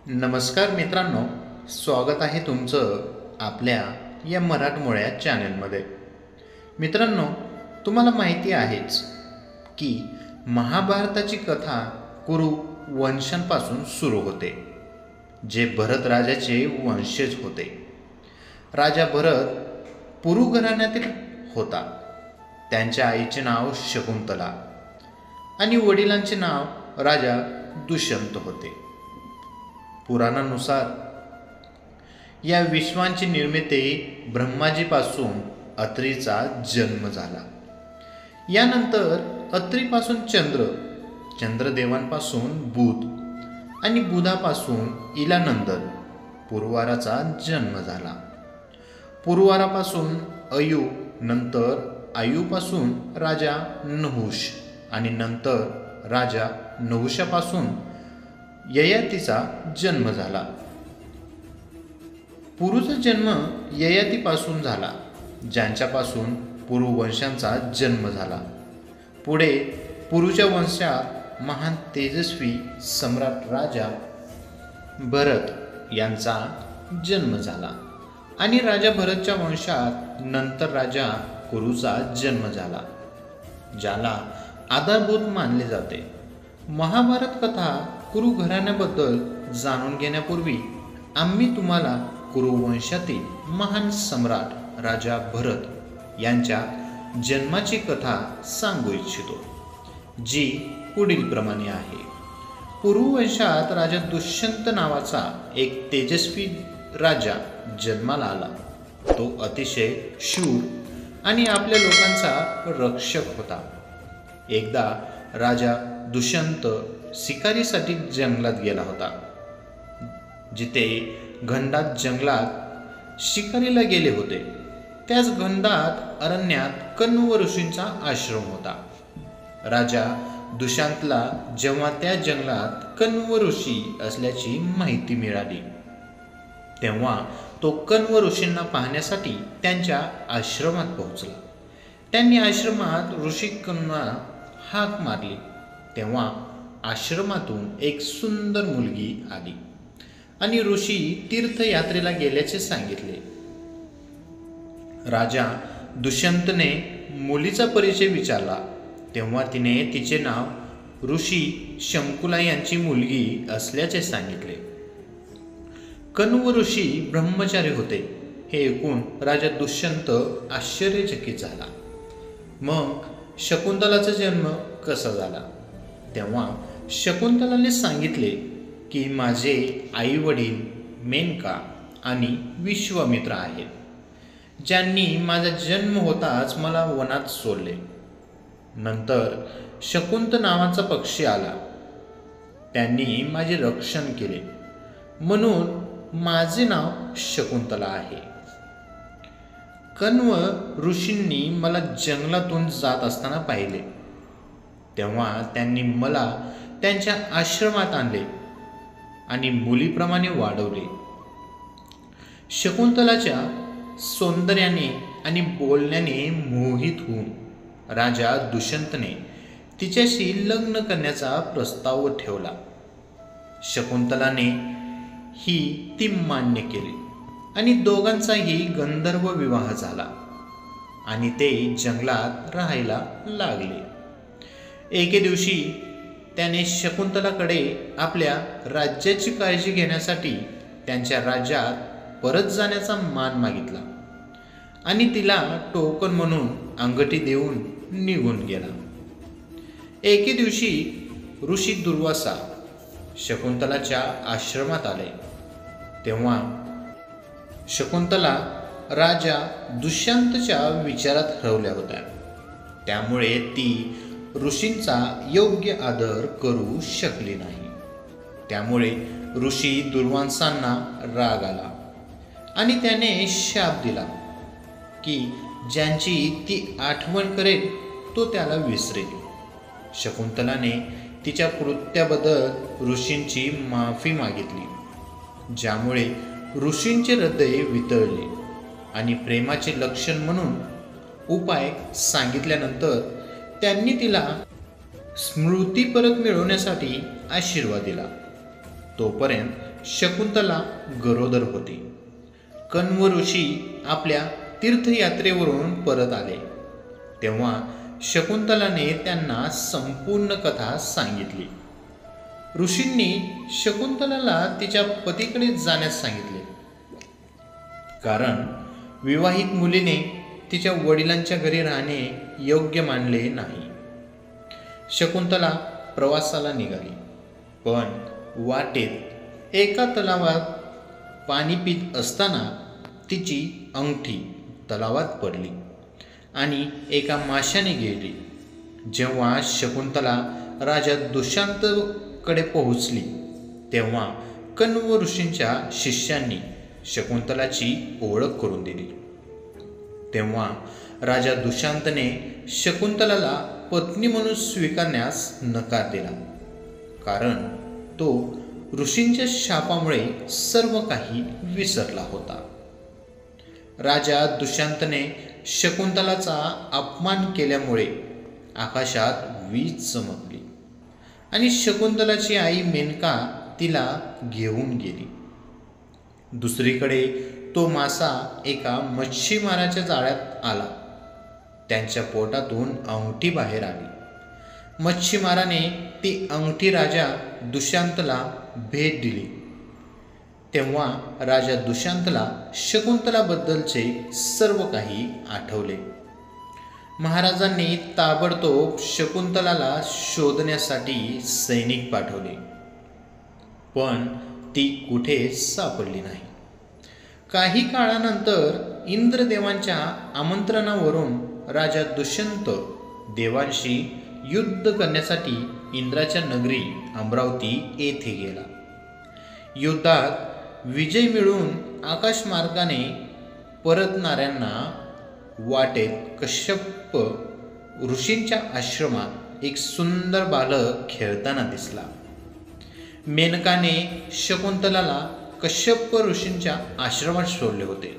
नमस्कार मित्रांनो, स्वागत आहे तुमचं आपल्या या मराठमोळ्या चॅनलमध्ये. मित्रांनो, तुम्हाला माहिती आहेच की महाभारताची कथा कुरु वंशांपासून सुरू होते, जे भरत राजाचे वंशज होते. राजा भरत पुरु घराण्यातील होता. त्यांच्या आईचे नाव शकुंतला आणि वडिलांचे नाव राजा दुष्यंत होते. पुराणानुसार या विश्वांची निर्मिती ब्रह्माजीपासून अत्रीचा जन्म झाला. यानंतर अत्रीपासून चंद्रदेवांपासून बुध आणि बुधापासून इलानंदन पुरवाराचा जन्म झाला. पुरवारापासून अयू, नंतर आयूपासून राजा नहुष आणि नंतर राजा नहुषापासून ययातीचा जन्म झाला. पुरुचा जन्म ययातीपासून झाला, ज्यांच्यापासून पुरु वंशांचा जन्म झाला. पुढे पुरुच्या वंशात महान तेजस्वी सम्राट राजा भरत यांचा जन्म झाला आणि राजा भरतच्या वंशात नंतर राजा कुरुचा जन्म झाला, ज्याला आधारभूत मानले जाते. महाभारत कथा कुरु घराण्याबद्दल जाणून घेण्यापूर्वी आम्ही तुम्हाला कुरु वंशातील महान सम्राट राजा भरत यांच्या जन्माची कथा सांगू इच्छितो, जी पुढील प्रमाणे आहे. कुरु वंशात राजा दुष्यंत नावाचा एक तेजस्वी राजा जन्माला आला. तो अतिशय शूर आणि आपल्या लोकांचा रक्षक होता. एकदा राजा दुष्यंत शिकारीसाठी जंगलात गेला होता. जिथे घनदाट जंगलात शिकारीला गेले होते, त्याच घनदाट अरण्यात कण्व ऋषींचा आश्रम होता. राजा दुष्यंतला जेव्हा त्या जंगलात कण्व ऋषी असल्याची माहिती मिळाली, तेव्हा तो कण्व ऋषींना पाहण्यासाठी त्यांच्या आश्रमात पोहोचला. त्यांनी आश्रमात ऋषींना हाक मारली, तेव्हा आश्रमातून एक सुंदर मुलगी आली आणि ऋषी तीर्थयात्रेला गेल्याचे सांगितले. राजा दुष्यंतने मुलीचा परिचय विचारला, तेव्हा तिने तिचे नाव ऋषी शंकुला यांची मुलगी असल्याचे सांगितले. कण्व ऋषी ब्रह्मचारी होते हे ऐकून राजा दुष्यंत आश्चर्यचकित झाला. मग शकुंतलाचा जन्म कसा झाला? तेव्हा शकुंतलाने सांगितले की माझे आई वडील मेनका आणि विश्वामित्र आहेत, ज्यांनी माझा जन्म होताच मला वनात सोडले. नंतर शकुंत नावाचा पक्षी आला, त्यांनी माझे रक्षण केले, म्हणून माझे नाव शकुंतला आहे. कण्व ऋषींनी मला जंगलातून जात असताना पाहिले, तेव्हा त्यांनी मला त्यांच्या आश्रमात आणले आणि मुलीप्रमाणे वाढवले. शकुंतलाच्या सौंदर्याने आणि बोलण्याने मोहित होऊन राजा दुष्यंतने तिच्याशी लग्न करण्याचा प्रस्ताव ठेवला. शकुंतलाने ती मान्य केली आणि दोघांचाही गंधर्व विवाह झाला आणि ते जंगलात राहायला लागले. एके दिवशी त्याने शकुंतलाकडे आपल्या राज्याची काळजी घेण्यासाठी त्यांच्या राज्यात परत जाण्याचा मान मागितला आणि तिला टोकन म्हणून अंगठी देऊन निघून गेला. एके दिवशी ऋषी दुर्वासा शकुंतलाच्या आश्रमात आले, तेव्हा शकुंतला राजा दुष्यंतच्या विचारात हरवल्या होत्या. त्यामुळे ती ऋषींचा योग्य आदर करू शकली नाही. त्यामुळे ऋषी दुर्वासांना राग आला आणि त्याने शाप दिला की ज्यांची ती आठवण करेल तो त्याला विसरेल. शकुंतलाने तिच्या कृत्याबद्दल ऋषींची माफी मागितली, ज्यामुळे ऋषींचे हृदय वितळले आणि प्रेमाचे लक्षण म्हणून उपाय सांगितल्यानंतर त्यांनी तिला स्मृती परत मिळवण्यासाठी आशीर्वाद दिला. तोपर्यंत शकुंतला गरोदर होती. कण्व ऋषी आपल्या तीर्थयात्रेवरून परत आले तेव्हा शकुंतलाने त्यांना संपूर्ण कथा सांगितली. ऋषींनी शकुंतलाला तिच्या पतीकडे जाण्यास सांगितले, कारण विवाहित मुलीने तिच्या वडिलांच्या घरी राहणे योग्य मानले नाही. शकुंतला प्रवासाला निघाली, पण वाटेत एका तलावात पाणी पीत असताना तिची अंगठी तलावात पडली आणि एका माशाने गिळली. जेव्हा शकुंतला राजा दुष्यंतकडे पोहोचली तेव्हा कण्व ऋषींच्या शिष्यांनी शकुंतलाची ओळख करून दिली. तेव्हा राजा दुष्यंतने शकुंतलाला पत्नी म्हणून स्वीकारण्यास नकार दिला, कारण तो ऋषींच्या शापामुळे सर्व काही विसरला होता. राजा दुष्यंतने शकुंतलाचा अपमान केल्यामुळे आकाशात वीज चमकली आणि शकुंतलाची आई मेनका तिला घेऊन गेली. दुसरीकडे तो मासा एका मच्छीमाराच्या जाळ्यात आला. त्यांच्या पोटातून अंगठी बाहेर आली. मच्छीमाराने ती अंगठी राजा दुष्यंतला भेट दिली. तेव्हा राजा दुष्यंतला शकुंतलाबद्दलचे सर्व काही आठवले. महाराजांनी ताबडतोब शकुंतलाला शोधण्यासाठी सैनिक पाठवले, पण ती कुठे सापडली नाही. काही काळानंतर इंद्रदेवांच्या आमंत्रणावरून राजा दुष्यंत देवांशी युद्ध करण्यासाठी इंद्राच्या नगरी अमरावती येथे गेला. युद्धात विजय मिळवून आकाशमार्गाने परतणाऱ्यांना वाटेत कश्यप ऋषींच्या आश्रमात एक सुंदर बालक खेळताना दिसला. मेनकाने शकुंतलाला कश्यप ऋषींच्या आश्रमात सोडले होते.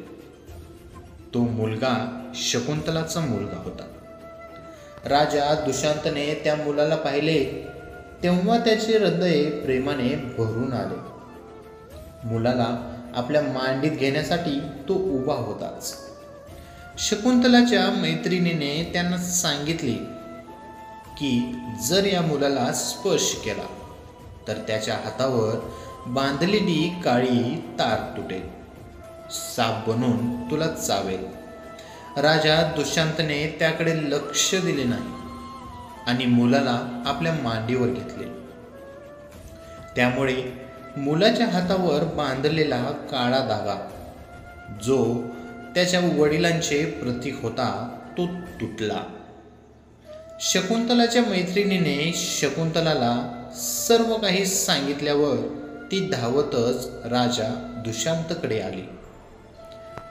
तो मुलगा शकुंतलाचा मुलगा होता. राजा दुष्यंतने त्या मुलाला पाहिले तेव्हा त्याचे हृदय प्रेमाने भरून आले. मुलाला आपल्या मांडीत घेण्यासाठी तो उभा होताच. शकुंतलाच्या मैत्रिणीने त्यांना सांगितले की जर या मुलाला स्पर्श केला तर त्याच्या हातावर बांधलेली काळी तार तुटेल, साप बनून तुला चावेल. राजा दुष्यंतने त्याकडे लक्ष दिले नाही आणि मुलाला आपल्या मांडीवर घेतले. त्यामुळे मुलाच्या हातावर बांधलेला काळा धागा, जो त्याच्या वडिलांचे प्रतीक होता, तो तुटला. शकुंतलाच्या मैत्रिणीने शकुंतलाला सर्व काही सांगितल्यावर ती धावतच राजा दुष्यंतकडे आली.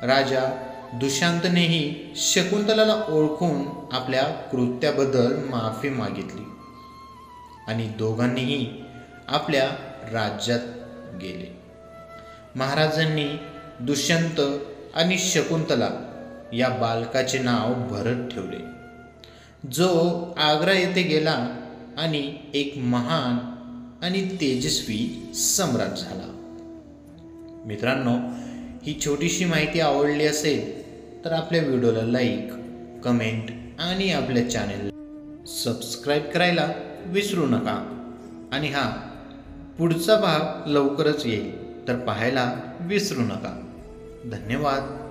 राजा दुष्यंतनेही शकुंतलाला ओळखून आपल्या कृत्याबद्दल माफी मागितली आणि दोघांनीही आपल्या राज्यात गेले. महाराजांनी दुष्यंत आणि शकुंतला या बालकाचे नाव भरत ठेवले, जो आग्रा येथे गेला आणि एक महान आणि तेजस्वी सम्राट झाला. मित्रांनो, ही छोटीशी माहिती आवडली असेल तर आपल्या व्हिडिओला लाईक, कमेंट आणि आपल्या चॅनेल सबस्क्राईब करायला विसरू नका. आणि हा पुढचा भाग लवकरच येईल, तर पाहायला विसरू नका. धन्यवाद.